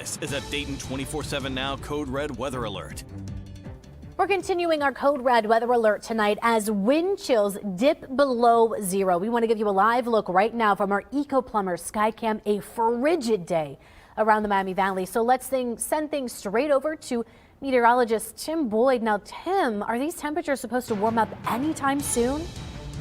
This is a Dayton 24/7 Now Code Red Weather Alert. We're continuing our Code Red weather alert tonight as wind chills dip below zero. We want to give you a live look right now from our Eco Plumber Skycam, a frigid day around the Miami Valley. So let's send things straight over to meteorologist Tim Boyd. Now, Tim, are these temperatures supposed to warm up anytime soon?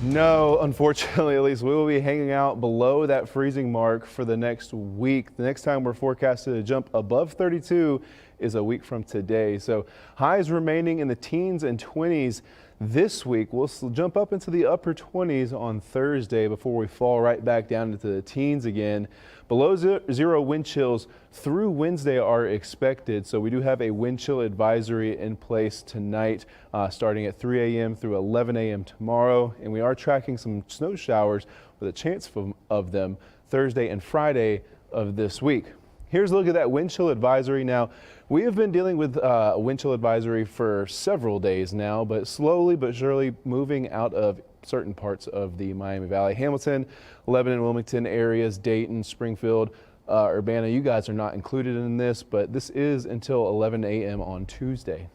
No, unfortunately, at least we will be hanging out below that freezing mark for the next week. The next time we're forecasted to jump above 32 is a week from today. So highs remaining in the teens and 20s this week. We'll jump up into the upper 20s on Thursday before we fall right back down into the teens again. Below zero wind chills through Wednesday are expected. So we do have a wind chill advisory in place tonight, starting at 3 a.m. through 11 a.m. tomorrow. And we are tracking some snow showers with a chance of them Thursday and Friday of this week. Here's a look at that wind chill advisory. Now, we have been dealing with a wind chill advisory for several days now, but slowly but surely moving out of certain parts of the Miami Valley. Hamilton, Lebanon, Wilmington areas, Dayton, Springfield, Urbana, you guys are not included in this, but this is until 11 a.m. on Tuesday.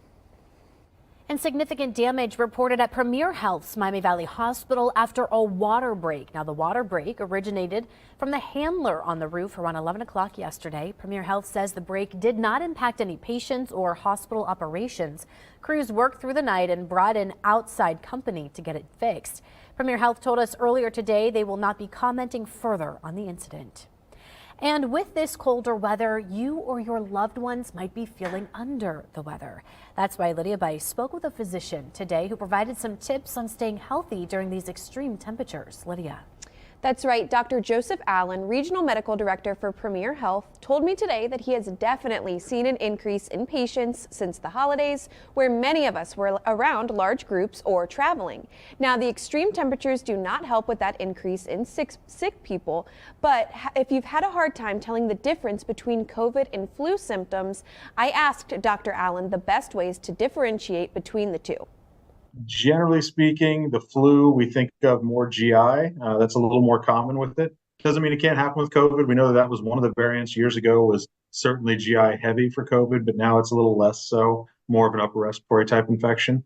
And significant damage reported at Premier Health's Miami Valley Hospital after a water break. Now, the water break originated from the handler on the roof around 11 o'clock yesterday. Premier Health says the break did not impact any patients or hospital operations. Crews worked through the night and brought in outside company to get it fixed. Premier Health told us earlier today they will not be commenting further on the incident. And with this colder weather, you or your loved ones might be feeling under the weather. That's why Lydia Bice spoke with a physician today who provided some tips on staying healthy during these extreme temperatures. Lydia. That's right. Dr. Joseph Allen, Regional Medical Director for Premier Health, told me today that he has definitely seen an increase in patients since the holidays, where many of us were around large groups or traveling. Now, the extreme temperatures do not help with that increase in sick people, but if you've had a hard time telling the difference between COVID and flu symptoms, I asked Dr. Allen the best ways to differentiate between the two. Generally speaking, the flu, we think of more GI. That's a little more common with it. Doesn't mean it can't happen with COVID. We know that was one of the variants years ago, was certainly GI heavy for COVID, but now it's a little less so, more of an upper respiratory type infection.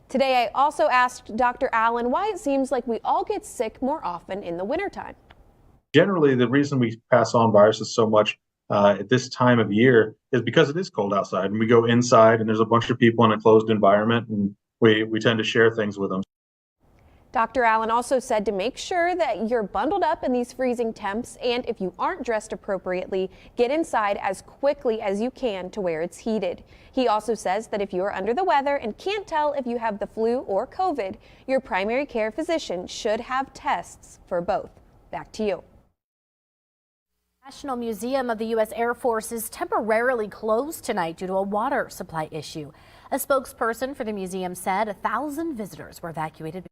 Today, I also asked Dr. Allen why it seems like we all get sick more often in the wintertime. Generally, the reason we pass on viruses so much at this time of year is because it is cold outside and we go inside and there's a bunch of people in a closed environment and we tend to share things with them. Dr. Allen also said to make sure that you're bundled up in these freezing temps, and if you aren't dressed appropriately, get inside as quickly as you can to where it's heated. He also says that if you are under the weather and can't tell if you have the flu or COVID, your primary care physician should have tests for both. Back to you. National Museum of the U.S. Air Force is temporarily closed tonight due to a water supply issue. A spokesperson for the museum said 1,000 visitors were evacuated.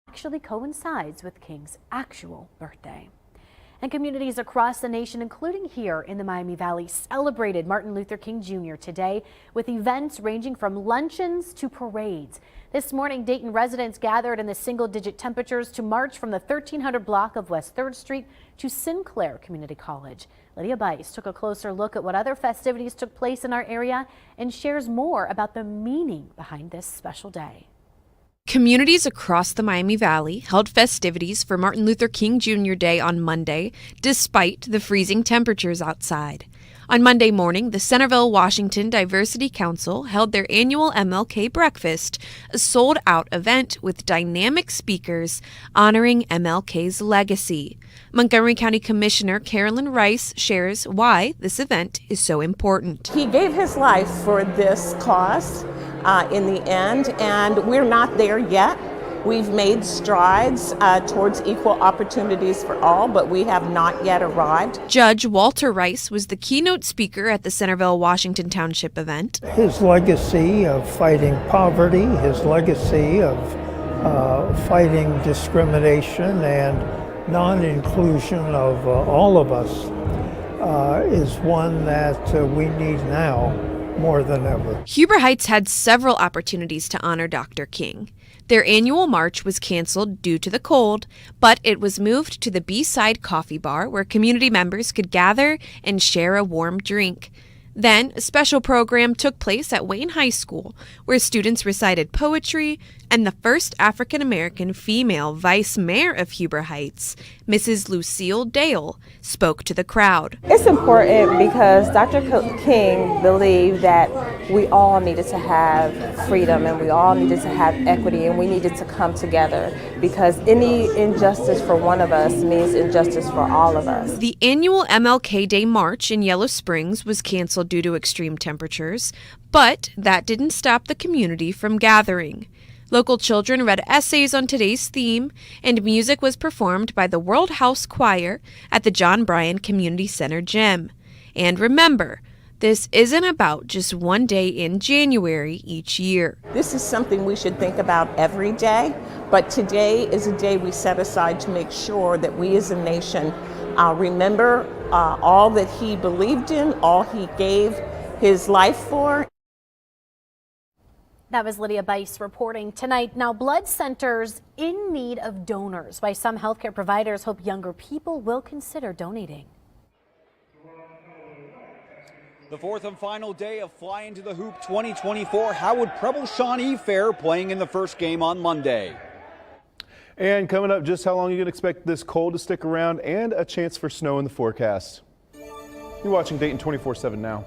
Actually coincides with King's actual birthday. And communities across the nation, including here in the Miami Valley, celebrated Martin Luther King Jr. today with events ranging from luncheons to parades. This morning, Dayton residents gathered in the single-digit temperatures to march from the 1300 block of West 3rd Street to Sinclair Community College. Lydia Bice took a closer look at what other festivities took place in our area and shares more about the meaning behind this special day. Communities across the Miami Valley held festivities for Martin Luther King Jr. Day on Monday, despite the freezing temperatures outside. On Monday morning, the Centerville, Washington Diversity Council held their annual MLK Breakfast, a sold-out event with dynamic speakers honoring MLK's legacy. Montgomery County Commissioner Carolyn Rice shares why this event is so important. He gave his life for this cause in the end, and we're not there yet, We've made strides towards equal opportunities for all, but we have not yet arrived. Judge Walter Rice was the keynote speaker at the Centerville, Washington Township event. His legacy of fighting poverty, his legacy of fighting discrimination and non-inclusion of all of us is one that we need now more than ever. Huber Heights had several opportunities to honor Dr. King. Their annual march was canceled due to the cold, but it was moved to the B-side coffee bar where community members could gather and share a warm drink. Then, a special program took place at Wayne High School, where students recited poetry, and the first African-American female vice mayor of Huber Heights, Mrs. Lucille Dale, spoke to the crowd. It's important because Dr. King believed that we all needed to have freedom and we all needed to have equity and we needed to come together because any injustice for one of us means injustice for all of us. The annual MLK Day March in Yellow Springs was canceled due to extreme temperatures, but that didn't stop the community from gathering. Local children read essays on today's theme, and music was performed by the World House Choir at the John Bryan Community Center gym. And remember, this isn't about just one day in January each year. This is something we should think about every day, but today is a day we set aside to make sure that we as a nation remember all that he believed in, all he gave his life for. That was Lydia Bice reporting tonight. Now, blood centers in need of donors. Why some healthcare providers hope younger people will consider donating. The fourth and final day of Flying to the Hoop 2024. How would Preble Shawnee fare playing in the first game on Monday? And coming up, just how long you can expect this cold to stick around and a chance for snow in the forecast. You're watching Dayton 24/7 now.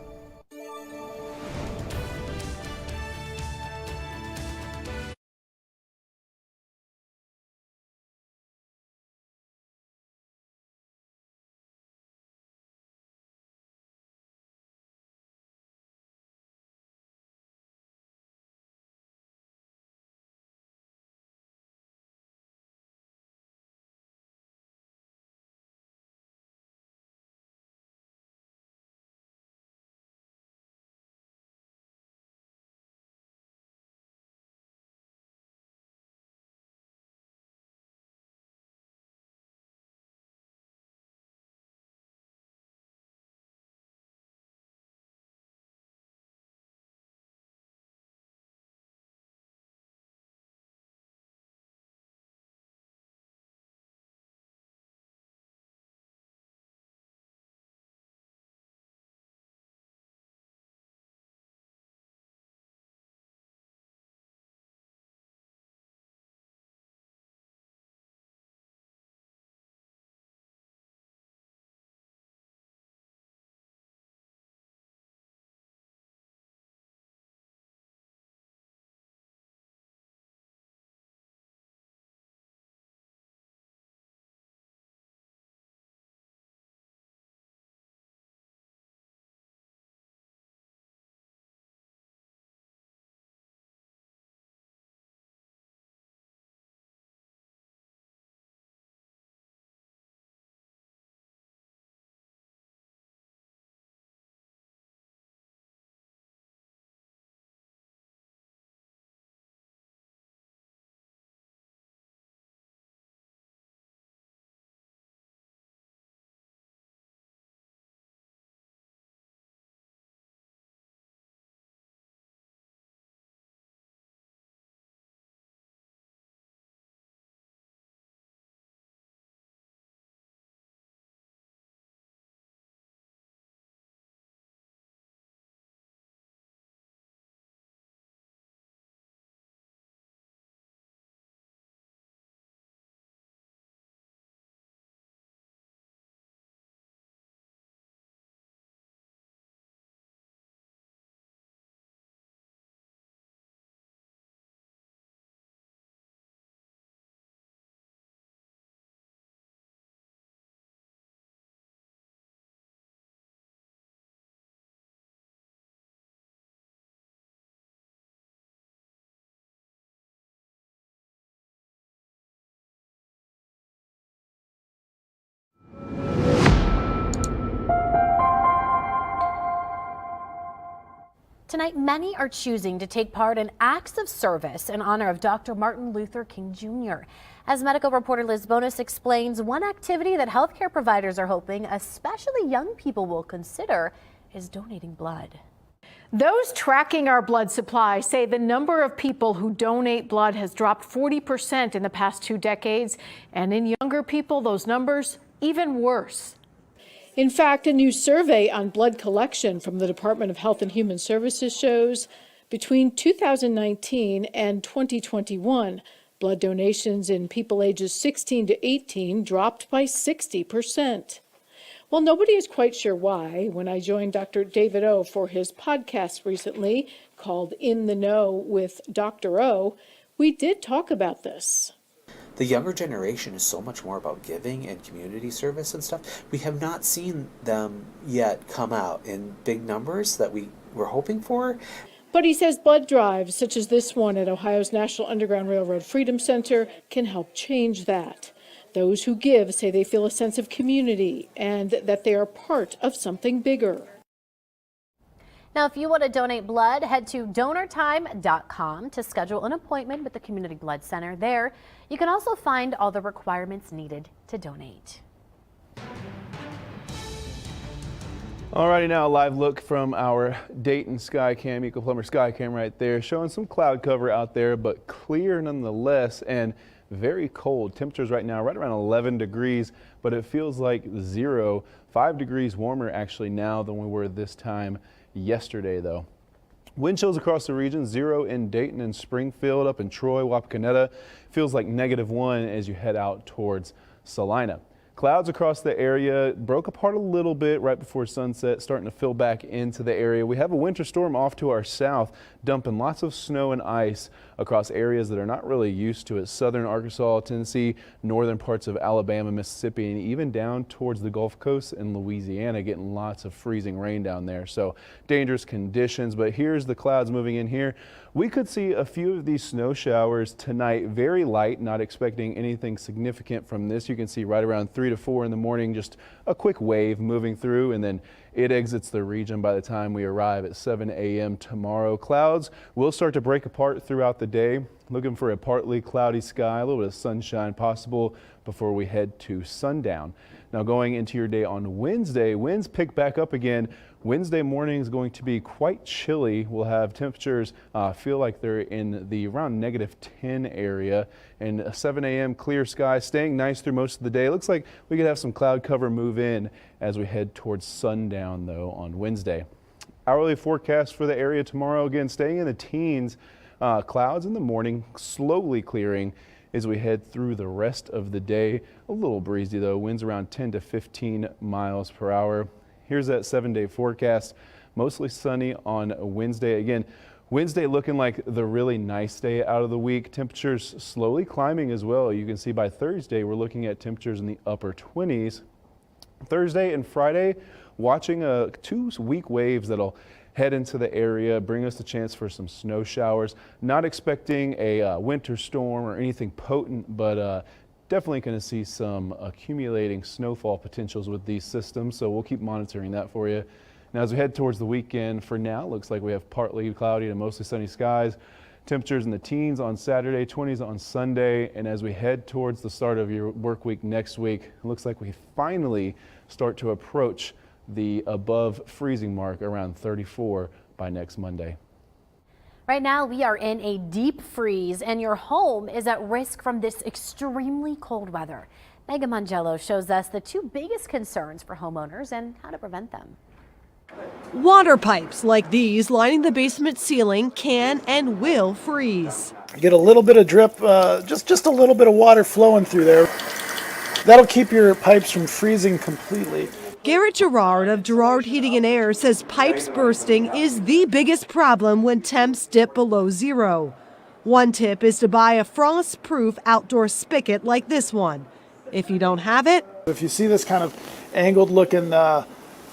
Tonight, many are choosing to take part in acts of service in honor of Dr. Martin Luther King Jr. As medical reporter Liz Bonus explains, one activity that healthcare providers are hoping especially young people will consider is donating blood. Those tracking our blood supply say the number of people who donate blood has dropped 40% in the past 2 decades, and in younger people, those numbers even worse. In fact, a new survey on blood collection from the Department of Health and Human Services shows between 2019 and 2021, blood donations in people ages 16 to 18 dropped by 60%. Well, nobody is quite sure why. When I joined Dr. David O for his podcast recently called In the Know with Dr. O, we did talk about this. The younger generation is so much more about giving and community service and stuff. We have not seen them yet come out in big numbers that we were hoping for. But he says blood drives, such as this one at Ohio's National Underground Railroad Freedom Center, can help change that. Those who give say they feel a sense of community and that they are part of something bigger. Now, if you want to donate blood, head to donortime.com to schedule an appointment with the Community Blood Center. There, you can also find all the requirements needed to donate. Alrighty, now a live look from our Dayton Skycam, Eco Plumber Skycam right there, showing some cloud cover out there, but clear nonetheless and very cold. Temperatures right now right around 11 degrees, but it feels like 5 degrees warmer actually now than we were this time yesterday though. Wind chills across the region, 0 in Dayton and Springfield, up in Troy, Wapakoneta. Feels like -1 as you head out towards Salina. Clouds across the area broke apart a little bit right before sunset, starting to fill back into the area. We have a winter storm off to our south, dumping lots of snow and ice across areas that are not really used to it. Southern Arkansas, Tennessee, northern parts of Alabama, Mississippi, and even down towards the Gulf Coast and Louisiana, getting lots of freezing rain down there. So dangerous conditions, but here's the clouds moving in here. We could see a few of these snow showers tonight, very light, not expecting anything significant from this. You can see right around 3 to 4 in the morning, just a quick wave moving through, and then it exits the region by the time we arrive at 7 a.m. tomorrow. Clouds will start to break apart throughout the day. Looking for a partly cloudy sky, a little bit of sunshine possible before we head to sundown. Now going into your day on Wednesday, winds pick back up again. Wednesday morning is going to be quite chilly. We'll have temperatures feel like they're in the around -10 area, and a 7 a.m. clear sky, staying nice through most of the day. Looks like we could have some cloud cover move in as we head towards sundown though on Wednesday. Hourly forecast for the area tomorrow, again staying in the teens. Clouds in the morning, slowly clearing as we head through the rest of the day. A little breezy though, winds around 10 to 15 miles per hour. Here's that 7-day forecast. Mostly sunny on Wednesday. Again, Wednesday looking like the really nice day out of the week. Temperatures slowly climbing as well. You can see by Thursday, we're looking at temperatures in the upper 20s. Thursday and Friday, watching 2 weak waves that'll head into the area, bring us the chance for some snow showers. Not expecting a winter storm or anything potent, but definitely going to see some accumulating snowfall potentials with these systems, so we'll keep monitoring that for you. Now as we head towards the weekend, for now, looks like we have partly cloudy to mostly sunny skies. Temperatures in the teens on Saturday, 20s on Sunday, and as we head towards the start of your work week next week, it looks like we finally start to approach the above freezing mark around 34 by next Monday. Right now, we are in a deep freeze, and your home is at risk from this extremely cold weather. Megan Mangello shows us the 2 biggest concerns for homeowners and how to prevent them. Water pipes like these lining the basement ceiling can and will freeze. Get a little bit of drip, just a little bit of water flowing through there. That'll keep your pipes from freezing completely. Garrett Gerard of Gerard Heating and Air says pipes bursting is the biggest problem when temps dip below 0. One tip is to buy a frost-proof outdoor spigot like this one. If you don't have it, if you see this kind of angled looking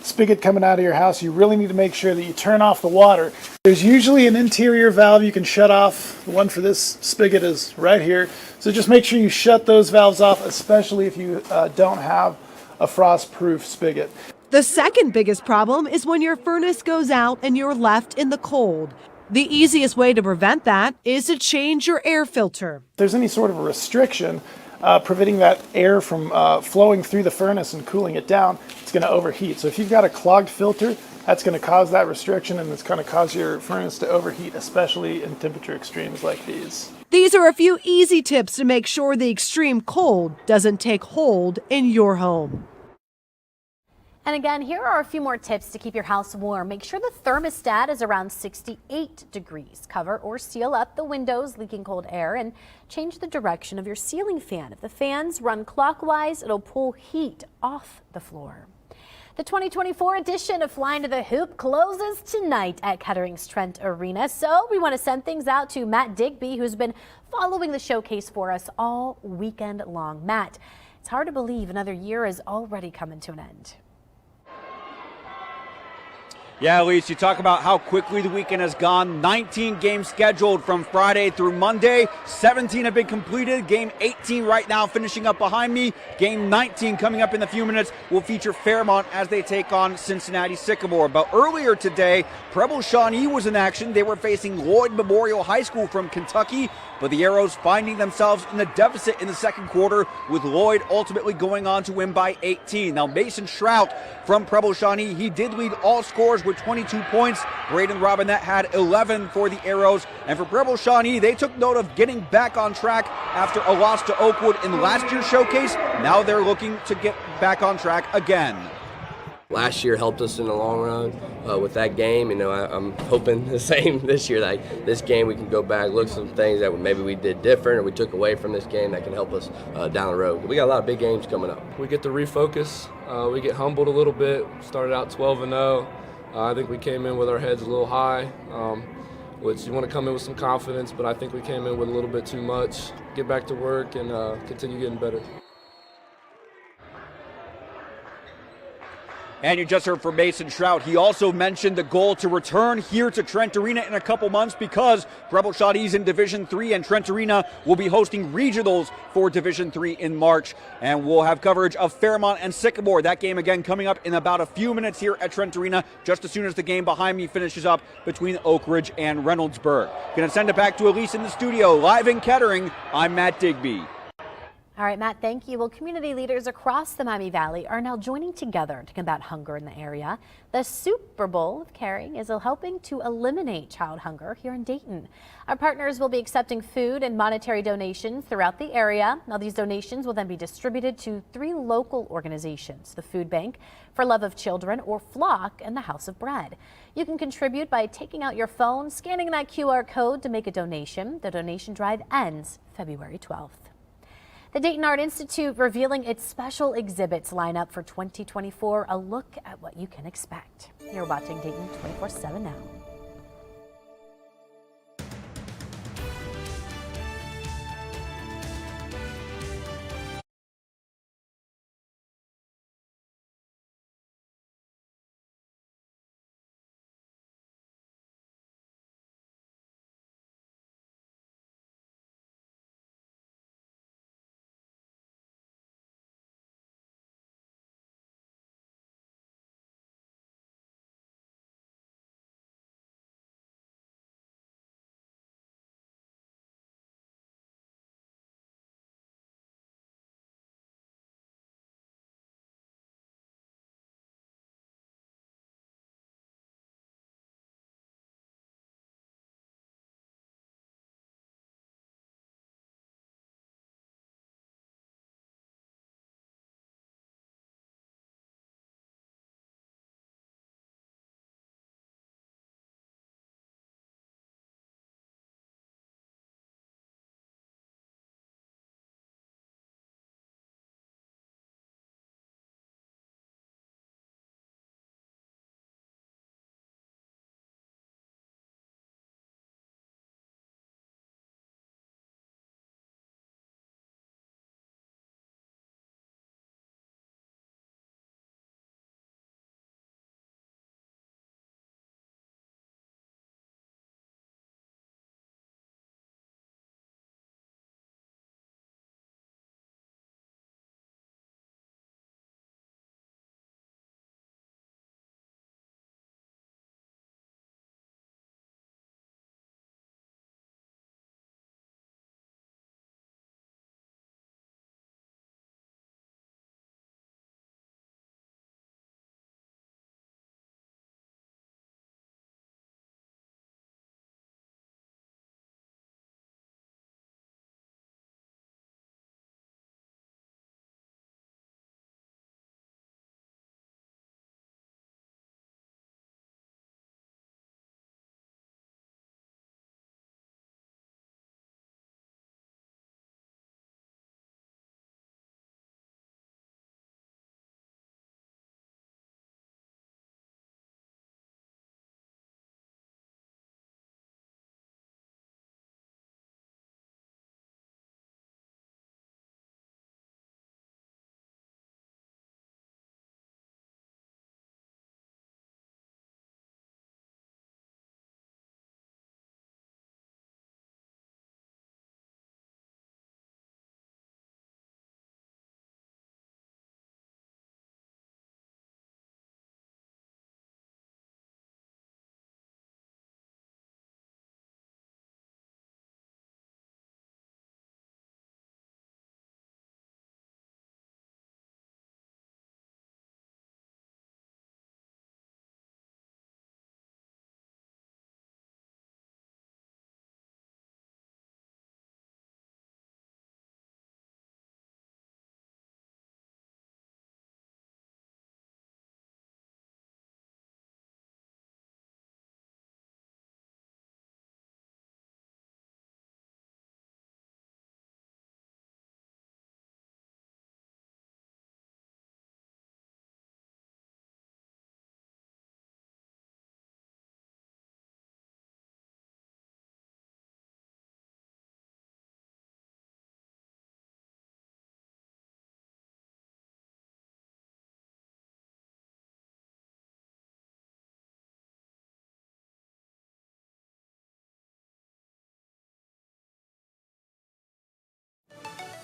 spigot coming out of your house, you really need to make sure that you turn off the water. There's usually an interior valve you can shut off. The one for this spigot is right here. So just make sure you shut those valves off, especially if you don't have a frost-proof spigot. The second biggest problem is when your furnace goes out and you're left in the cold. The easiest way to prevent that is to change your air filter. If there's any sort of a restriction preventing that air from flowing through the furnace and cooling it down, it's going to overheat. So if you've got a clogged filter, that's going to cause that restriction, and it's going to cause your furnace to overheat, especially in temperature extremes like these. These are a few easy tips to make sure the extreme cold doesn't take hold in your home. And again, here are a few more tips to keep your house warm. Make sure the thermostat is around 68 degrees. Cover or seal up the windows leaking cold air, and change the direction of your ceiling fan. If the fans run clockwise, it'll pull heat off the floor. The 2024 edition of Flying to the Hoop closes tonight at Kettering's Trent Arena. So we want to send things out to Matt Digby, who's been following the showcase for us all weekend long. Matt, it's hard to believe another year is already coming to an end. Yeah, Elise, you talk about how quickly the weekend has gone. 19 games scheduled from Friday through Monday. 17 have been completed. Game 18 right now finishing up behind me. Game 19 coming up in a few minutes will feature Fairmont as they take on Cincinnati Sycamore. But earlier today, Preble Shawnee was in action. They were facing Lloyd Memorial High School from Kentucky, but the Arrows finding themselves in a deficit in the second quarter, with Lloyd ultimately going on to win by 18. Now, Mason Shrout from Preble Shawnee, he did lead all scorers with 22 points. Braden Robinette had 11 for the Arrows. And for Preble Shawnee, they took note of getting back on track after a loss to Oakwood in last year's showcase. Now they're looking to get back on track again. Last year helped us in the long run with that game. I'm hoping the same this year. Like this game, we can go back, look at some things that maybe we did different or we took away from this game that can help us down the road. We got a lot of big games coming up. We get to refocus. We get humbled a little bit. Started out 12-0. I think we came in with our heads a little high, which you want to come in with some confidence, but I think we came in with a little bit too much. Get back to work and continue getting better. And you just heard from Mason Shrout. He also mentioned the goal to return here to Trent Arena in a couple months because Preble Shawnee's in Division III and Trent Arena will be hosting regionals for Division III in March. And we'll have coverage of Fairmont and Sycamore. That game again coming up in about a few minutes here at Trent Arena, just as soon as the game behind me finishes up between Oak Ridge and Reynoldsburg. Going to send it back to Elise in the studio. Live in Kettering, I'm Matt Digby. All right, Matt, thank you. Well, community leaders across the Miami Valley are now joining together to combat hunger in the area. The Super Bowl of Caring is helping to eliminate child hunger here in Dayton. Our partners will be accepting food and monetary donations throughout the area. Now, these donations will then be distributed to 3 local organizations, the Food Bank, For Love of Children, or Flock, and the House of Bread. You can contribute by taking out your phone, scanning that QR code to make a donation. The donation drive ends February 12th. The Dayton Art Institute revealing its special exhibits lineup for 2024. A look at what you can expect. You're watching Dayton 24/7 now.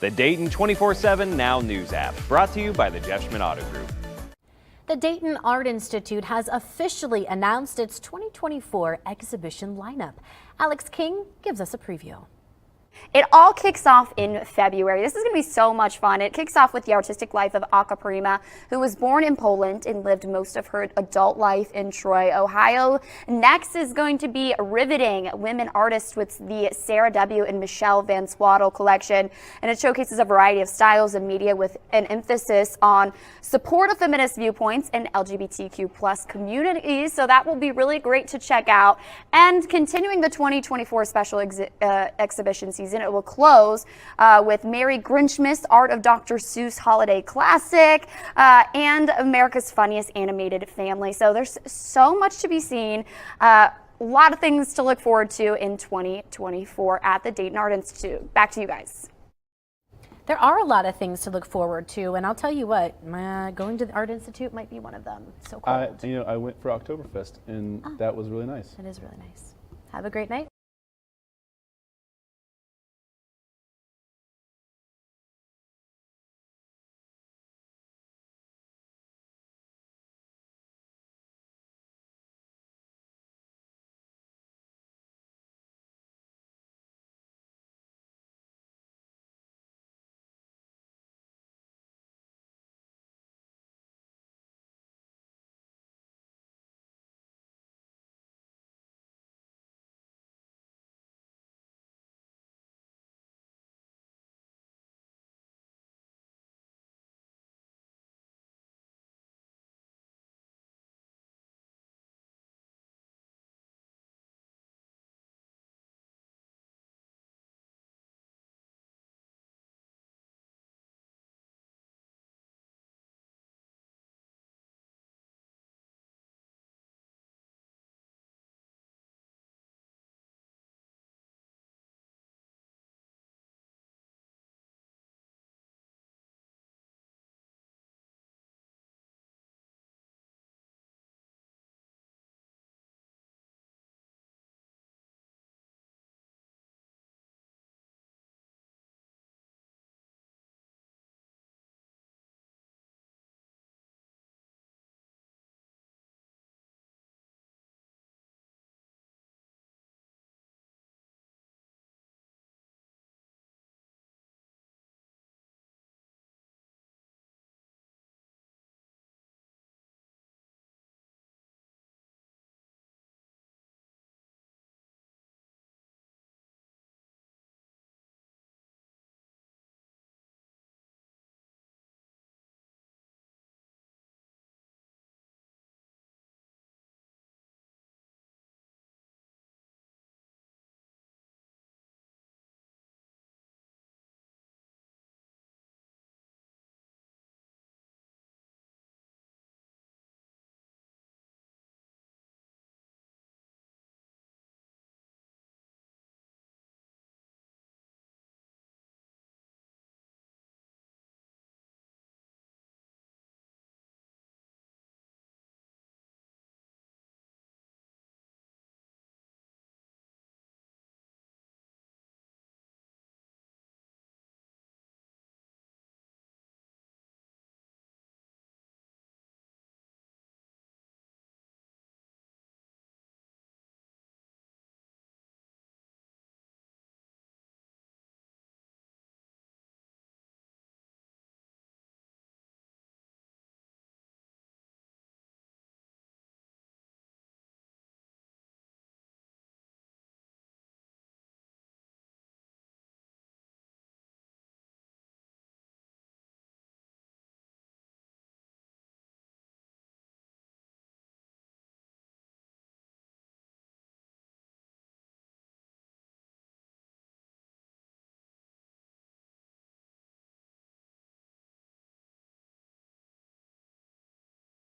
the Dayton 24/7 Now News app, brought to you by the Jeff Schmidt Auto Group. The Dayton Art Institute has officially announced its 2024 exhibition lineup. Alex King gives us a preview. It all kicks off in February. This is going to be so much fun. It kicks off with the artistic life of Aka Prima, who was born in Poland and lived most of her adult life in Troy, Ohio. Next is going to be riveting women artists with the Sarah W. and Michelle Van Swaddle collection, and it showcases a variety of styles and media with an emphasis on support of feminist viewpoints and LGBTQ+ communities. So that will be really great to check out. And continuing the 2024 special exhibition season, it will close with Mary Grinchmas, Art of Dr. Seuss Holiday Classic, and America's Funniest Animated Family. So there's so much to be seen. A lot of things to look forward to in 2024 at the Dayton Art Institute. Back to you guys. There are a lot of things to look forward to, and I'll tell you what, going to the Art Institute might be one of them. So cold. I went for Oktoberfest, and that was really nice. It is really nice. Have a great night.